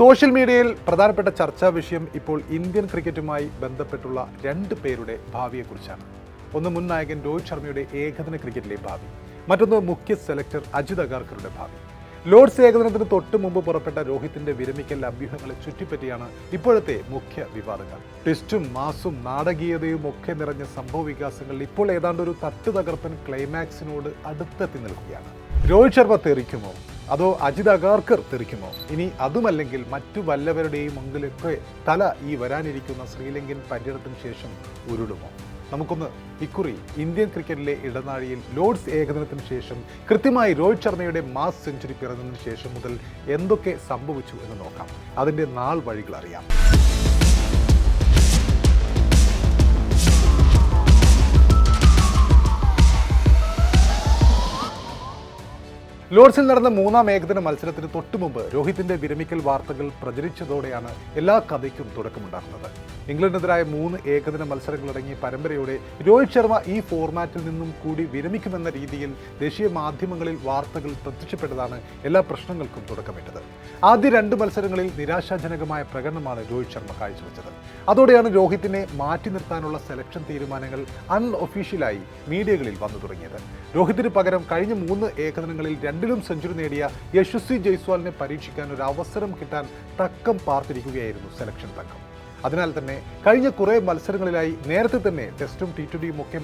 Social മീഡിയയിൽ പ്രധാനപ്പെട്ട ചർച്ചാ വിഷയം ഇപ്പോൾ ഇന്ത്യൻ ക്രിക്കറ്റുമായി ബന്ധപ്പെട്ടുള്ള രണ്ട് പേരുടെ ഭാവിയെക്കുറിച്ചാണ്. ഒന്ന് മുൻ നായകൻ രോഹിത് ശർമ്മയുടെ ഏകദിന ക്രിക്കറ്റിലെ ഭാവി, മറ്റൊന്ന് മുഖ്യ സെലക്ടർ അജിത് അഗാർക്കറുടെ ഭാവി. ലോർഡ്സ് ഏകദിനത്തിന് തൊട്ട് മുമ്പ് പുറപ്പെട്ട രോഹിത്തിന്റെ വിരമിക്കൽ അഭ്യൂഹങ്ങളെ ചുറ്റിപ്പറ്റിയാണ് ഇപ്പോഴത്തെ മുഖ്യ വിവാദങ്ങൾ. ട്വിസ്റ്റും മാസും നാടകീയതയും ഒക്കെ നിറഞ്ഞ സംഭവ വികാസങ്ങൾ ഇപ്പോൾ ഏതാണ്ട് ഒരു തട്ടുതകർപ്പൻ ക്ലൈമാക്സിനോട് അടുത്തെത്തി നിൽക്കുകയാണ്. രോഹിത് ശർമ്മ തെറിക്കുമോ, അതോ അജിത് അഗാർക്കർ തെറിക്കുമോ? ഇനി അതുമല്ലെങ്കിൽ മറ്റു വല്ലവരുടെയും മുമ്പിലൊക്കെ തല ഈ വരാനിരിക്കുന്ന ശ്രീലങ്കൻ പര്യടനത്തിന് ശേഷം ഉരുളുമോ? നമുക്കൊന്ന് ഇക്കുറി ഇന്ത്യൻ ക്രിക്കറ്റിലെ ഇടനാഴിയിൽ ലോർഡ്സ് ഏകദിനത്തിന് ശേഷം കൃത്യമായി രോഹിത് ശർമ്മയുടെ മാസ് സെഞ്ചുറി പിറന്നതിന് ശേഷം മുതൽ എന്തൊക്കെ സംഭവിച്ചു എന്ന് നോക്കാം. അതിൻ്റെ നാൾ വഴികൾ അറിയാം. ലോർഡ്സിൽ നടന്ന മൂന്നാം ഏകദിന മത്സരത്തിന് തൊട്ടുമുമ്പ് രോഹിത്തിന്റെ വിരമിക്കൽ വാർത്തകൾ പ്രചരിച്ചതോടെയാണ് എല്ലാ കഥയ്ക്കും തുടക്കമുണ്ടാക്കുന്നത്. ഇംഗ്ലണ്ടിനെതിരായ 3 ഏകദിന മത്സരങ്ങളടങ്ങിയ പരമ്പരയോടെ രോഹിത് ശർമ്മ ഈ ഫോർമാറ്റിൽ നിന്നും കൂടി വിരമിക്കുമെന്ന രീതിയിൽ ദേശീയ മാധ്യമങ്ങളിൽ വാർത്തകൾ പ്രത്യക്ഷപ്പെട്ടതാണ് എല്ലാ പ്രശ്നങ്ങൾക്കും തുടക്കമിട്ടത്. ആദ്യ 2 മത്സരങ്ങളിൽ നിരാശാജനകമായ പ്രകടനമാണ് രോഹിത് ശർമ്മ കാഴ്ചവെച്ചത്. അതോടെയാണ് രോഹിത്തിനെ മാറ്റി നിർത്താനുള്ള സെലക്ഷൻ തീരുമാനങ്ങൾ അൺഒഫീഷ്യലായി മീഡിയകളിൽ വന്നു തുടങ്ങിയത്. രോഹിത്തിന് പകരം കഴിഞ്ഞ 3 ഏകദിനങ്ങളിൽ 2ലും സെഞ്ചുറി നേടിയ യശസ്വി ജയ്സ്വാളിനെ പരീക്ഷിക്കാൻ ഒരു അവസരം കിട്ടാൻ തക്കം പാർത്തിരിക്കുകയായിരുന്നു സെലക്ഷൻ തക്കം. അതിനാൽ തന്നെ കഴിഞ്ഞ കുറേ മത്സരങ്ങളിലായി നേരത്തെ തന്നെ ടെസ്റ്റും T20യും ഒക്കെ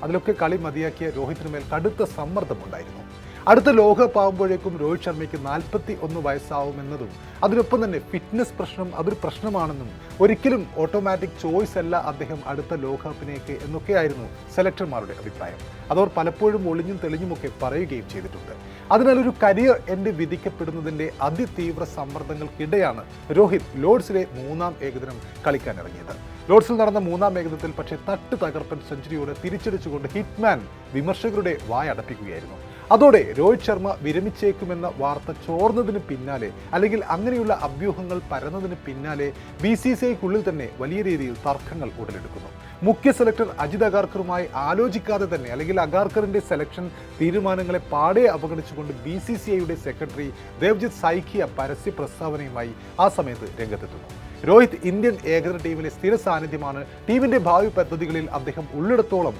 അതിലൊക്കെ കളി മതിയാക്കിയ രോഹിത്തിന് മേൽ കടുത്ത സമ്മർദ്ദമുണ്ടായിരുന്നു. അടുത്ത ലോകകപ്പ് ആകുമ്പോഴേക്കും രോഹിത് ശർമ്മയ്ക്ക് 41 വയസ്സാവുമെന്നതും അതിനൊപ്പം തന്നെ ഫിറ്റ്നസ് പ്രശ്നം അതൊരു പ്രശ്നമാണെന്നും ഒരിക്കലും ഓട്ടോമാറ്റിക് ചോയ്സ് അല്ല അദ്ദേഹം അടുത്ത ലോകകപ്പിനേക്ക് എന്നൊക്കെയായിരുന്നു സെലക്ടർമാരുടെ അഭിപ്രായം. അതവർ പലപ്പോഴും ഒളിഞ്ഞും തെളിഞ്ഞുമൊക്കെ പറയുകയും ചെയ്തിട്ടുണ്ട്. അതിനാൽ ഒരു കരിയർ എൻഡ് വിധിക്കപ്പെടുന്നതിൻ്റെ അതിതീവ്ര സമ്മർദ്ദങ്ങൾക്കിടെയാണ് രോഹിത് ലോർഡ്സിലെ 3ാം ഏകദിനം കളിക്കാനിറങ്ങിയത്. ലോർഡ്സിൽ നടന്ന 3ാം ഏകദിനത്തിൽ പക്ഷേ തകർപ്പൻ സെഞ്ചുറിയോടെ തിരിച്ചടിച്ചുകൊണ്ട് ഹിറ്റ്മാൻ വിമർശകരുടെ വായടപ്പിക്കുകയായിരുന്നു. അതോടെ രോഹിത് ശർമ്മ വിരമിച്ചേക്കുമെന്ന വാർത്ത ചോർന്നതിന് പിന്നാലെ, അല്ലെങ്കിൽ അങ്ങനെയുള്ള അഭ്യൂഹങ്ങൾ പരന്നതിന് പിന്നാലെ BCCIക്കുള്ളിൽ തന്നെ വലിയ രീതിയിൽ തർക്കങ്ങൾ ഉടലെടുക്കുന്നു. മുഖ്യ സെലക്ടർ അജിത് അഗാർക്കറുമായി ആലോചിക്കാതെ തന്നെ, അല്ലെങ്കിൽ അഗാർക്കറിന്റെ സെലക്ഷൻ തീരുമാനങ്ങളെ പാടെ അവഗണിച്ചുകൊണ്ട് BCCIയുടെ സെക്രട്ടറി ദേവ്ജിത്ത് സൈക്കിയ പരസ്യ പ്രസ്താവനയുമായി ആ സമയത്ത് രംഗത്തെത്തുന്നു. രോഹിത് ഇന്ത്യൻ ഏകദിന ടീമിലെ സ്ഥിര സാന്നിധ്യമാണ്. ടീമിന്റെ ഭാവി പദ്ധതികളിൽ അദ്ദേഹം ഉള്ളിടത്തോളം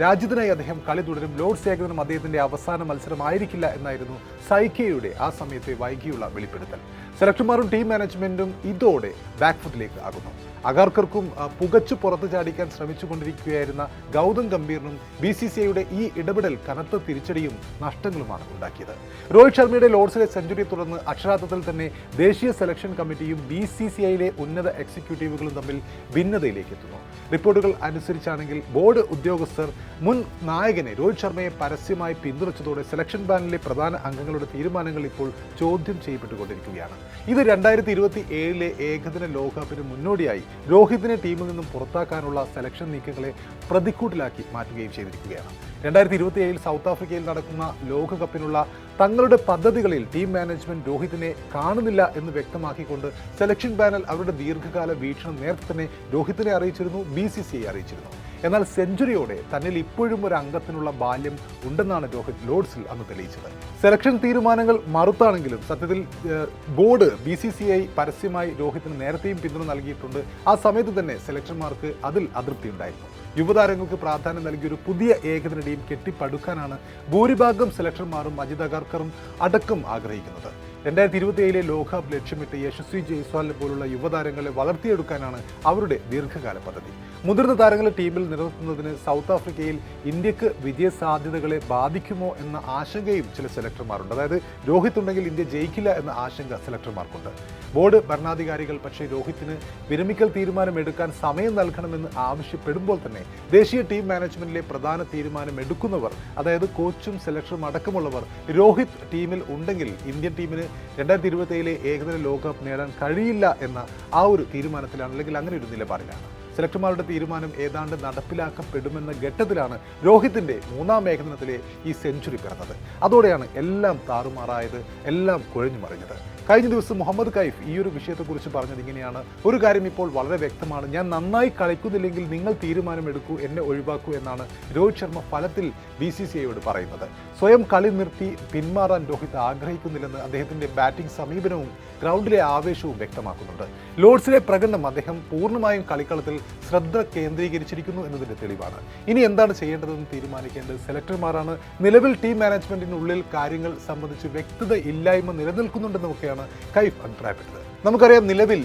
രാജ്യത്തിനായി അദ്ദേഹം കളി തുടരും. ലോർഡ്സ് ഏകദിനം അദ്ദേഹത്തിന്റെ അവസാന മത്സരമായിരിക്കില്ല എന്നായിരുന്നു സൈക്കിയയുടെ ആ സമയത്തെ വൈകിയുള്ള വെളിപ്പെടുത്തൽ. സെലക്ടർമാരും ടീം മാനേജ്മെന്റും ഇതോടെ ബാക്ക്ഫുട്ടിലേക്ക് ആകുന്നു. അഗാർക്കർക്കും പുകച്ചു പുറത്തു ചാടിക്കാൻ ശ്രമിച്ചുകൊണ്ടിരിക്കുകയായിരുന്ന ഗൗതം ഗംഭീറിനും BCCIയുടെ ഈ ഇടപെടൽ കനത്ത തിരിച്ചടിയും നഷ്ടങ്ങളുമാണ് ഉണ്ടാക്കിയത്. രോഹിത് ശർമ്മയുടെ ലോർഡ്സിലെ സെഞ്ചുറിയെ തുടർന്ന് അക്ഷരാർത്ഥത്തിൽ തന്നെ ദേശീയ സെലക്ഷൻ കമ്മിറ്റിയും BCCIയിലെ ഉന്നത എക്സിക്യൂട്ടീവുകളും തമ്മിൽ ഭിന്നതയിലേക്ക് എത്തുന്നു. റിപ്പോർട്ടുകൾ അനുസരിച്ചാണെങ്കിൽ ബോർഡ് ഉദ്യോഗസ്ഥർ മുൻ നായകനെ രോഹിത് ശർമ്മയെ പരസ്യമായി പിന്തുണച്ചതോടെ സെലക്ഷൻ പാനലിലെ പ്രധാന അംഗങ്ങളുടെ തീരുമാനങ്ങൾ ഇപ്പോൾ ചോദ്യം ചെയ്യപ്പെട്ടുകൊണ്ടിരിക്കുകയാണ്. ഇത് 2027 ഏകദിന ലോകകപ്പിന് മുന്നോടിയായി രോഹിതിനെ ടീമിൽ നിന്നും പുറത്താക്കാനുള്ള സെലക്ഷൻ നീക്കങ്ങളെ പ്രതിക്കൂട്ടിലാക്കി മാറ്റുകയും ചെയ്തിരിക്കുകയാണ്. 2027 സൗത്ത് ആഫ്രിക്കയിൽ നടക്കുന്ന ലോകകപ്പിനുള്ള തങ്ങളുടെ പദ്ധതികളിൽ ടീം മാനേജ്മെന്റ് രോഹിതിനെ കാണുന്നില്ല എന്ന് വ്യക്തമാക്കിക്കൊണ്ട് സെലക്ഷൻ പാനൽ അവരുടെ ദീർഘകാല വീക്ഷണം നേരത്തെ തന്നെ രോഹിതിനെ അറിയിച്ചിരുന്നു, BCCI അറിയിച്ചിരുന്നു. എന്നാൽ സെഞ്ചുറിയോടെ തന്നിൽ ഇപ്പോഴും ഒരു അംഗത്തിനുള്ള ബാല്യം ഉണ്ടെന്നാണ് രോഹിത് ലോർഡ്സിൽ അന്ന് തെളിയിച്ചത്. സെലക്ഷൻ തീരുമാനങ്ങൾ മറുത്താണെങ്കിലും സത്യത്തിൽ ബോർഡ് BCCI പരസ്യമായി രോഹിത്തിന് നേരത്തെയും പിന്തുണ നൽകിയിട്ടുണ്ട്. ആ സമയത്ത് തന്നെ സെലക്ടർമാർക്ക് അതിൽ അതൃപ്തി ഉണ്ടായിരുന്നു. യുവതാരങ്ങൾക്ക് പ്രാധാന്യം നൽകിയൊരു പുതിയ ഏകദിന ടീം കെട്ടിപ്പടുക്കാനാണ് ഭൂരിഭാഗം സെലക്ടർമാരും അജിത് അഗാർക്കറും അടക്കം ആഗ്രഹിക്കുന്നത്. 2027 ലോകകപ്പ് ലക്ഷ്യമിട്ട് യശസ്വി ജയ്സ്വാളിനെ പോലുള്ള യുവതാരങ്ങളെ വളർത്തിയെടുക്കാനാണ് അവരുടെ ദീർഘകാല പദ്ധതി. മുതിർന്ന താരങ്ങളെ ടീമിൽ നിലനിർത്തുന്നതിന് സൗത്ത് ആഫ്രിക്കയിൽ ഇന്ത്യക്ക് വിജയ സാധ്യതകളെ ബാധിക്കുമോ എന്ന ആശങ്കയും ചില സെലക്ടർമാരുണ്ട്. അതായത് രോഹിത് ഉണ്ടെങ്കിൽ ഇന്ത്യ ജയിക്കില്ല എന്ന ആശങ്ക സെലക്ടർമാർക്കുണ്ട്. ബോർഡ് ഭരണാധികാരികൾ പക്ഷേ രോഹിത്തിന് വിരമിക്കൽ തീരുമാനമെടുക്കാൻ സമയം നൽകണമെന്ന് ആവശ്യപ്പെടുമ്പോൾ തന്നെ ദേശീയ ടീം മാനേജ്മെന്റിലെ പ്രധാന തീരുമാനം എടുക്കുന്നവർ, അതായത് കോച്ചും സെലക്ടറും അടക്കമുള്ളവർ രോഹിത് ടീമിൽ ഉണ്ടെങ്കിൽ ഇന്ത്യൻ ടീമിന് 2027 ഏകദിന ലോകകപ്പ് നേടാൻ കഴിയില്ല എന്ന ആ ഒരു തീരുമാനത്തിലാണ്, അല്ലെങ്കിൽ അങ്ങനെ ഒരു നിലപാടിലാണ്. സെലക്ടർമാരുടെ തീരുമാനം ഏതാണ്ട് നടപ്പിലാക്കപ്പെടുമെന്ന ഘട്ടത്തിലാണ് രോഹിത്തിൻ്റെ മൂന്നാം ഏകദിനത്തിലെ ഈ സെഞ്ചുറി പിറന്നത്. അതോടെയാണ് എല്ലാം താറുമാറായത്, എല്ലാം കുഴഞ്ഞു മറിഞ്ഞത്. കഴിഞ്ഞ ദിവസം മുഹമ്മദ് കൈഫ് ഈ ഒരു വിഷയത്തെക്കുറിച്ച് പറഞ്ഞത് ഇങ്ങനെയാണ്: ഒരു കാര്യം ഇപ്പോൾ വളരെ വ്യക്തമാണ്, ഞാൻ നന്നായി കളിക്കുന്നില്ലെങ്കിൽ നിങ്ങൾ തീരുമാനമെടുക്കൂ, എന്നെ ഒഴിവാക്കൂ എന്നാണ് രോഹിത് ശർമ്മ ഫലത്തിൽ BCCIയോട് പറയുന്നത്. സ്വയം കളി നിർത്തി പിന്മാറാൻ രോഹിത് ആഗ്രഹിക്കുന്നില്ലെന്ന് അദ്ദേഹത്തിൻ്റെ ബാറ്റിംഗ് സമീപനവും ഗ്രൗണ്ടിലെ ആവേശവും വ്യക്തമാക്കുന്നുണ്ട്. ലോർഡ്സിലെ പ്രകടനം അദ്ദേഹം പൂർണ്ണമായും കളിക്കളത്തിൽ ശ്രദ്ധ കേന്ദ്രീകരിച്ചിരിക്കുന്നു എന്നതിൻ്റെ തെളിവാണ്. ഇനി എന്താണ് ചെയ്യേണ്ടതെന്ന് തീരുമാനിക്കേണ്ടത് സെലക്ടർമാരാണ്. നിലവിൽ ടീം മാനേജ്മെന്റിനുള്ളിൽ കാര്യങ്ങൾ സംബന്ധിച്ച് വ്യക്തത ഇല്ലായ്മ നിലനിൽക്കുന്നുണ്ടെന്നൊക്കെയാണ് കൈഫ് അഭിപ്രായപ്പെട്ടത്. നമുക്കറിയാം, നിലവിൽ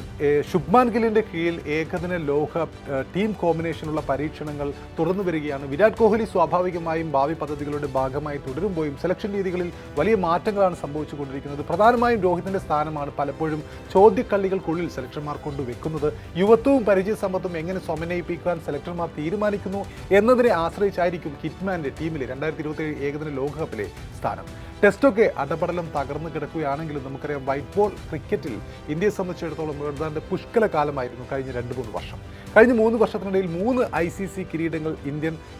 ശുഭ്മാൻ ഗില്ലിന്റെ കീഴിൽ ഏകദിന ലോകകപ്പ് ടീം കോമ്പിനേഷനുള്ള പരീക്ഷണങ്ങൾ തുടർന്നു വരികയാണ്. വിരാട് കോഹ്ലി സ്വാഭാവികമായും ഭാവി പദ്ധതികളുടെ ഭാഗമായി തുടരുമ്പോഴും സെലക്ഷൻ രീതികളിൽ വലിയ മാറ്റങ്ങളാണ് സംഭവിച്ചുകൊണ്ടിരിക്കുന്നത്. പ്രധാനമായും രോഹിതിന്റെ സ്ഥാനമാണ് പലപ്പോഴും ചോദ്യക്കള്ളികൾക്കുള്ളിൽ സെലക്ടർമാർ കൊണ്ടുവെക്കുന്നത്. യുവത്വവും പരിചയസമ്പത്തും എങ്ങനെ സമന്വയിപ്പിക്കാൻ സെലക്ടർമാർ തീരുമാനിക്കുന്നു എന്നതിനെ ആശ്രയിച്ചായിരിക്കും ഹിറ്റ്മാന്റെ ടീമിലെ 2027 ഏകദിന ലോകകപ്പിലെ സ്ഥാനം. ടെസ്റ്റൊക്കെ അടപടലം തകർന്നു കിടക്കുകയാണെങ്കിലും നമുക്കറിയാം, വൈറ്റ് ബോൾ ക്രിക്കറ്റിൽ ഇന്ത്യയെ സംബന്ധിച്ചിടത്തോളം ഏതാണ്ട് പുഷ്കല കാലമായിരുന്നു കഴിഞ്ഞ 2-3 വർഷം. കഴിഞ്ഞ 3 വർഷത്തിനിടയിൽ 3 ICC കിരീടങ്ങൾ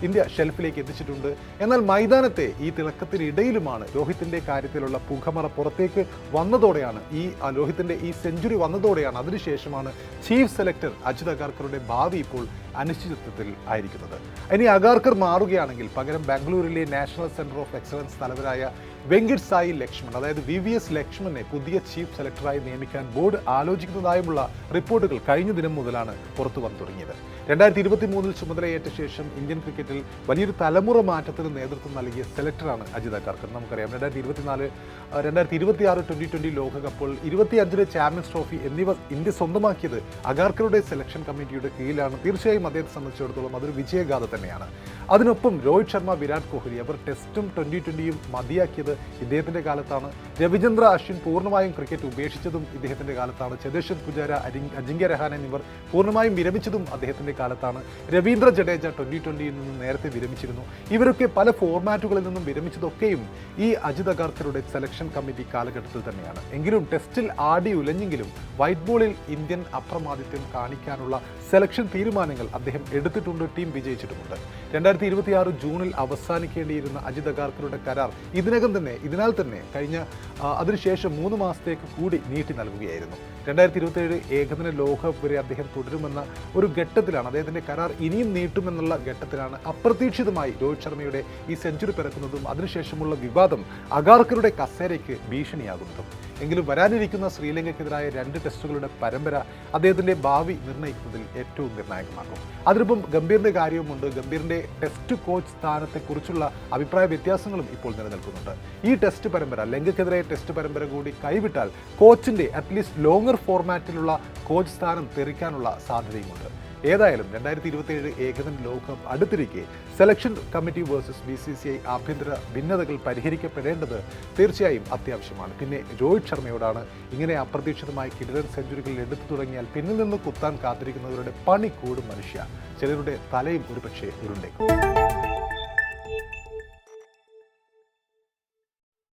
ഇന്ത്യ ഷെൽഫിലേക്ക് എത്തിച്ചിട്ടുണ്ട്. എന്നാൽ മൈതാനത്തെ ഈ തിളക്കത്തിനിടയിലുമാണ് രോഹിത്തിൻ്റെ കാര്യത്തിലുള്ള പുകമറ പുറത്തേക്ക് വന്നതോടെയാണ് രോഹിത്തിൻ്റെ ഈ സെഞ്ചുറി വന്നതോടെയാണ് അതിനുശേഷമാണ് ചീഫ് സെലക്ടർ അജിത് അഗാർക്കറുടെ ഭാവി ഇപ്പോൾ അനിശ്ചിതത്വത്തിൽ ആയിരിക്കുന്നത്. ഇനി അഗാർക്കർ മാറുകയാണെങ്കിൽ പകരം ബാംഗ്ലൂരിലെ നാഷണൽ സെന്റർ ഓഫ് എക്സലൻസ് തലവരായ വെങ്കിട്ട് സായി ലക്ഷ്മൺ, അതായത് VVS ലക്ഷ്മണനെ പുതിയ ചീഫ് സെലക്ടറായി നിയമിക്കാൻ ബോർഡ് ആലോചിക്കുന്നതായുമുള്ള റിപ്പോർട്ടുകൾ കഴിഞ്ഞ ദിനം മുതലാണ് പുറത്തു വന്നു തുടങ്ങിയത്. 2023 ചുമതലയേറ്റ ശേഷം ഇന്ത്യൻ ക്രിക്കറ്റിൽ വലിയൊരു തലമുറ മാറ്റത്തിന് നേതൃത്വം നൽകിയ സെലക്ടറാണ് അജിത് അഗാർക്കർ. നമുക്കറിയാം, 2024, 2026 T20 ലോകകപ്പോൾ 25 ചാമ്പ്യൻസ് ട്രോഫി എന്നിവ ഇന്ത്യ സ്വന്തമാക്കിയത് അഗാർക്കറുടെ സെലക്ഷൻ കമ്മിറ്റിയുടെ കീഴിലാണ്. തീർച്ചയായും അദ്ദേഹത്തെ സംബന്ധിച്ചിടത്തോളം അതൊരു വിജയഗാഥ തന്നെയാണ്. അതിനൊപ്പം രോഹിത് ശർമ്മ, വിരാട് കോഹ്ലി അവർ ടെസ്റ്റും 2020യും മതിയാക്കിയത് ഇദ്ദേഹത്തിൻ്റെ കാലത്താണ്. രവിചന്ദ്ര അശ്വിൻ പൂർണ്ണമായും ക്രിക്കറ്റ് ഉപേക്ഷിച്ചതും ഇദ്ദേഹത്തിൻ്റെ കാലത്താണ്. ചേതേശ്വർ പുജാര, അജിങ്ക്യ രഹാനെ എന്നിവർ പൂർണ്ണമായും വിരമിച്ചതും അദ്ദേഹത്തിൻ്റെ കാലത്താണ്. രവീന്ദ്ര ജഡേജ 2020യിൽ നിന്നും നേരത്തെ വിരമിച്ചിരുന്നു. ഇവരൊക്കെ പല ഫോർമാറ്റുകളിൽ നിന്നും വിരമിച്ചതൊക്കെയും ഈ അജിത് അഗാർക്കറുടെ സെലക്ഷൻ കമ്മിറ്റി കാലഘട്ടത്തിൽ തന്നെയാണ്. എങ്കിലും ടെസ്റ്റിൽ ആടി ഉലഞ്ഞെങ്കിലും വൈറ്റ് ബോളിൽ ഇന്ത്യൻ അപ്രമാദിത്യം കാണിക്കാനുള്ള സെലക്ഷൻ തീരുമാനങ്ങൾ അദ്ദേഹം എടുത്തിട്ടുണ്ട്. ടീം വിജയിച്ചിട്ടുമുണ്ട്. 2026 ജൂണിൽ അവസാനിക്കേണ്ടിയിരുന്ന അജിത് അഗാർക്കറുടെ കരാർ ഇതിനാൽ തന്നെ അതിനുശേഷം 3 മാസത്തേക്ക് കൂടി നീട്ടി നൽകുകയായിരുന്നു. 2027 ഏകദിന ലോകകപ്പ് വരെ അദ്ദേഹം തുടരുമെന്ന ഒരു ഘട്ടത്തിലാണ്, അദ്ദേഹത്തിൻ്റെ കരാർ ഇനിയും നീട്ടുമെന്നുള്ള ഘട്ടത്തിലാണ് അപ്രതീക്ഷിതമായി രോഹിത് ശർമ്മയുടെ ഈ സെഞ്ചുറി പിറക്കുന്നതും അതിനുശേഷമുള്ള വിവാദം അഗാർക്കറുടെ കസേരയ്ക്ക് ഭീഷണിയാകുന്നതും. എങ്കിലും വരാനിരിക്കുന്ന ശ്രീലങ്കയ്ക്കെതിരായ 2 ടെസ്റ്റുകളുടെ പരമ്പര അദ്ദേഹത്തിൻ്റെ ഭാവി നിർണ്ണയിക്കുന്നതിൽ ഏറ്റവും നിർണായകമാകും. അതിനൊപ്പം ഗംഭീറിൻ്റെ കാര്യവുമുണ്ട്. ഗംഭീറിൻ്റെ ടെസ്റ്റ് കോച്ച് സ്ഥാനത്തെക്കുറിച്ചുള്ള അഭിപ്രായ വ്യത്യാസങ്ങളും ഇപ്പോൾ നിലനിൽക്കുന്നുണ്ട്. ഈ ടെസ്റ്റ് പരമ്പര, ലങ്കയ്ക്കെതിരായ ടെസ്റ്റ് പരമ്പര കൂടി കൈവിട്ടാൽ കോച്ചിൻ്റെ അറ്റ്ലീസ്റ്റ് ലോങ്ങർ ഫോർമാറ്റിലുള്ള കോച്ച് സ്ഥാനം തെറിക്കാനുള്ള സാധ്യതയുമുണ്ട്. ഏതായാലും 2027 ഏകദിന ലോകകപ്പ് അടുത്തിരിക്കെ സെലക്ഷൻ കമ്മിറ്റി വേഴ്സസ് BCCI ആഭ്യന്തര ഭിന്നതകൾ പരിഹരിക്കപ്പെടേണ്ടത് തീർച്ചയായും അത്യാവശ്യമാണ്. പിന്നെ രോഹിത് ശർമ്മയോടാണ് ഇങ്ങനെ അപ്രതീക്ഷിതമായി കിടിലൻ സെഞ്ചുറികൾ എടുത്തു തുടങ്ങിയാൽ പിന്നിൽ നിന്ന് കുത്താൻ കാത്തിരിക്കുന്നവരുടെ പണി കൂടും മനുഷ്യ. ചിലരുടെ തലയും ഒരുപക്ഷെ ഉരുണ്ടേക്കും.